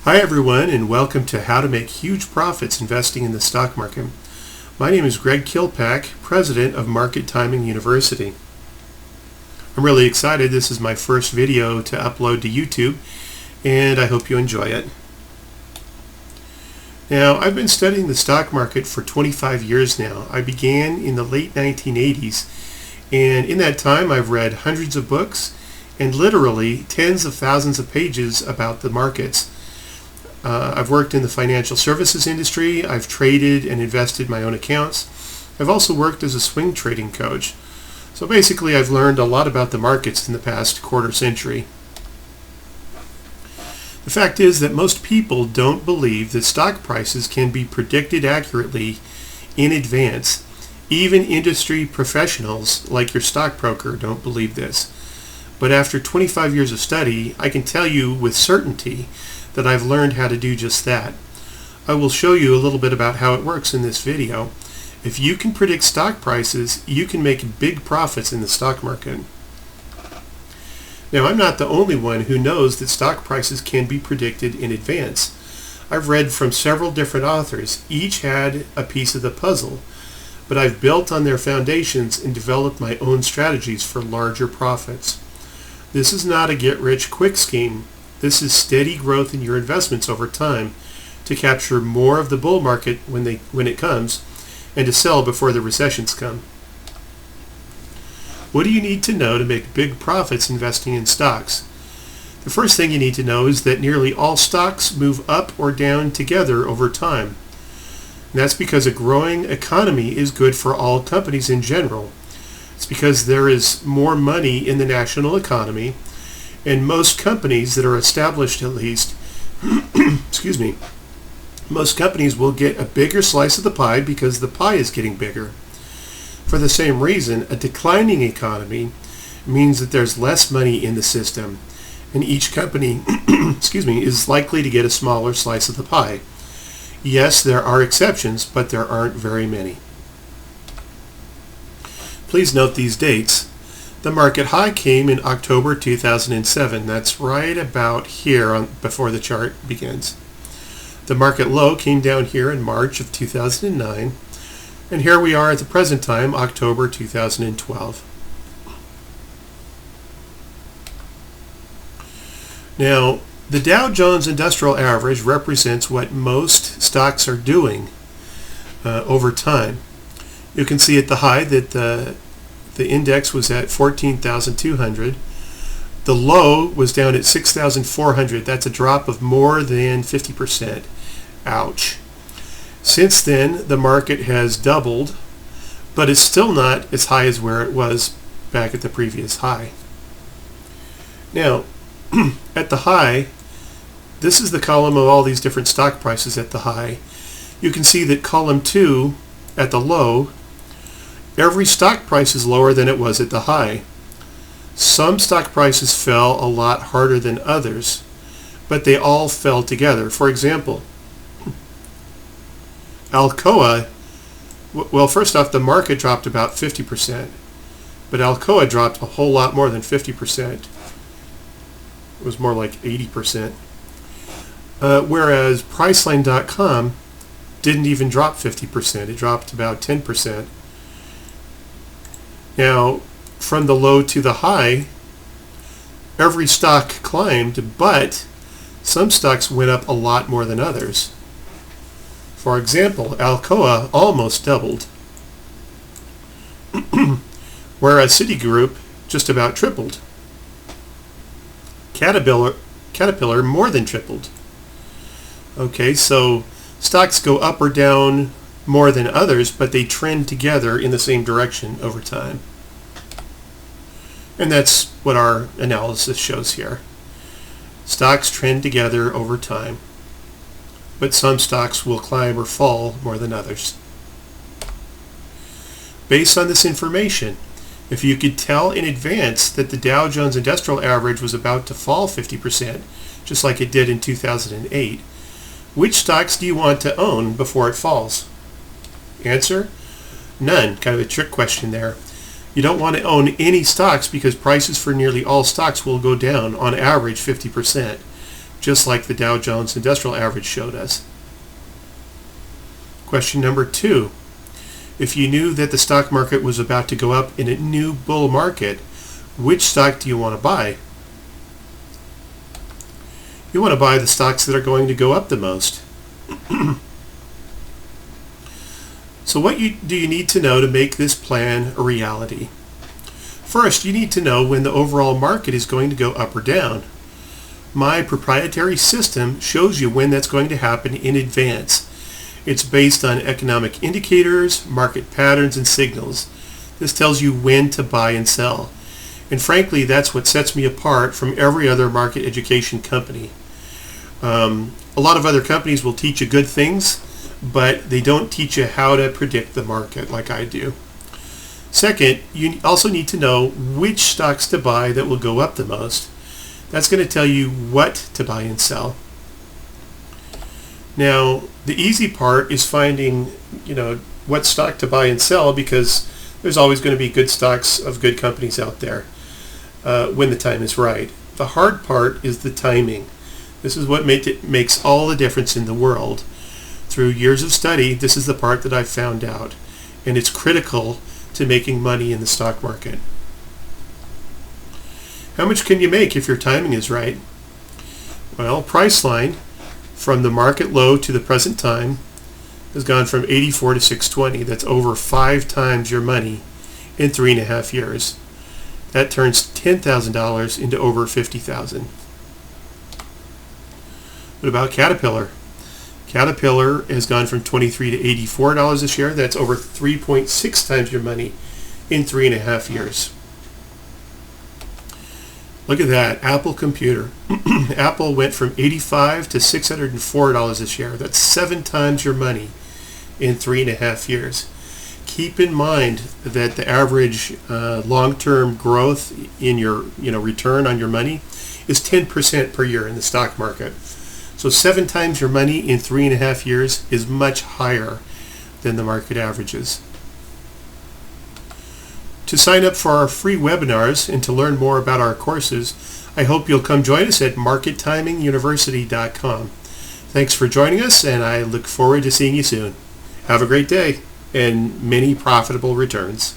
Hi everyone, and welcome to How to Make Huge Profits Investing in the Stock Market. My name is Greg Kilpack, President of Market Timing University. I'm really excited. This is my first video to upload to YouTube, and I hope you enjoy it. Now, I've been studying the stock market for 25 years now. I began in the late 1980s, and in that time I've read hundreds of books and literally tens of thousands of pages about the markets. I've worked in the financial services industry. I've traded and invested my own accounts. I've also worked as a swing trading coach. So basically, I've learned a lot about the markets in the past quarter century. The fact is that most people don't believe that stock prices can be predicted accurately in advance. Even industry professionals like your stockbroker don't believe this. But after 25 years of study, I can tell you with certainty that I've learned how to do just that. I will show you a little bit about how it works in this video. If you can predict stock prices, you can make big profits in the stock market. Now, I'm not the only one who knows that stock prices can be predicted in advance. I've read from several different authors. Each had a piece of the puzzle, but I've built on their foundations and developed my own strategies for larger profits. This is not a get-rich-quick scheme. This is steady growth in your investments over time to capture more of the bull market when it comes and to sell before the recessions come. What do you need to know to make big profits investing in stocks? The first thing you need to know is that nearly all stocks move up or down together over time. And that's because a growing economy is good for all companies in general. It's because there is more money in the national economy, and most companies that are established, at least, most companies will get a bigger slice of the pie because the pie is getting bigger. For the same reason, a declining economy means that there's less money in the system, and each company is likely to get a smaller slice of the pie. Yes, there are exceptions, but there aren't very many. Please note these dates. The market high came in October 2007. That's right about here before the chart begins. The market low came down here in March of 2009. And here we are at the present time, October 2012. Now, the Dow Jones Industrial Average represents what most stocks are doing over time. You can see at the high that the index was at 14,200. The low was down at 6,400. That's a drop of more than 50%. Ouch. Since then, the market has doubled, but it's still not as high as where it was back at the previous high. Now, at the high, this is the column of all these different stock prices at the high. You can see that column 2 at the low, every stock price is lower than it was at the high. Some stock prices fell a lot harder than others, but they all fell together. For example, Alcoa, well, first off, the market dropped about 50%, but Alcoa dropped a whole lot more than 50%. It was more like 80%. Whereas Priceline.com didn't even drop 50%. It dropped about 10%. Now, from the low to the high, every stock climbed, but some stocks went up a lot more than others. For example, Alcoa almost doubled, whereas Citigroup just about tripled. Caterpillar more than tripled. Okay, so stocks go up or down more than others, but they trend together in the same direction over time. And that's what our analysis shows here. Stocks trend together over time, but some stocks will climb or fall more than others. Based on this information, if you could tell in advance that the Dow Jones Industrial Average was about to fall 50%, just like it did in 2008, which stocks do you want to own before it falls? Answer? None. Kind of a trick question there. You don't want to own any stocks because prices for nearly all stocks will go down on average 50%. just like the Dow Jones Industrial Average showed us. Question number 2. If you knew that the stock market was about to go up in a new bull market, which stock do you want to buy? You want to buy the stocks that are going to go up the most. So what do you need to know to make this plan a reality? First, you need to know when the overall market is going to go up or down. My proprietary system shows you when that's going to happen in advance. It's based on economic indicators, market patterns, and signals. This tells you when to buy and sell. And frankly, that's what sets me apart from every other market education company. A lot of other companies will teach you good things, but they don't teach you how to predict the market like I do. Second, you also need to know which stocks to buy that will go up the most. That's going to tell you what to buy and sell. Now, the easy part is finding, what stock to buy and sell, because there's always going to be good stocks of good companies out there when the time is right. The hard part is the timing. This is what makes all the difference in the world. Through years of study, this is the part that I've found out, and it's critical to making money in the stock market. How much can you make if your timing is right? Well, Priceline, from the market low to the present time, has gone from 84 to 620. That's over 5 times your money in 3.5 years. That turns $10,000 into over $50,000. What about Caterpillar? Caterpillar has gone from $23 to $84 a share. That's over 3.6 times your money in 3.5 years. Look at that, Apple Computer. Apple went from $85 to $604 a share. That's 7 times your money in 3.5 years. Keep in mind that the average long-term growth in your return on your money is 10% per year in the stock market. So 7 times your money in 3.5 years is much higher than the market averages. To sign up for our free webinars and to learn more about our courses, I hope you'll come join us at markettiminguniversity.com. Thanks for joining us, and I look forward to seeing you soon. Have a great day and many profitable returns.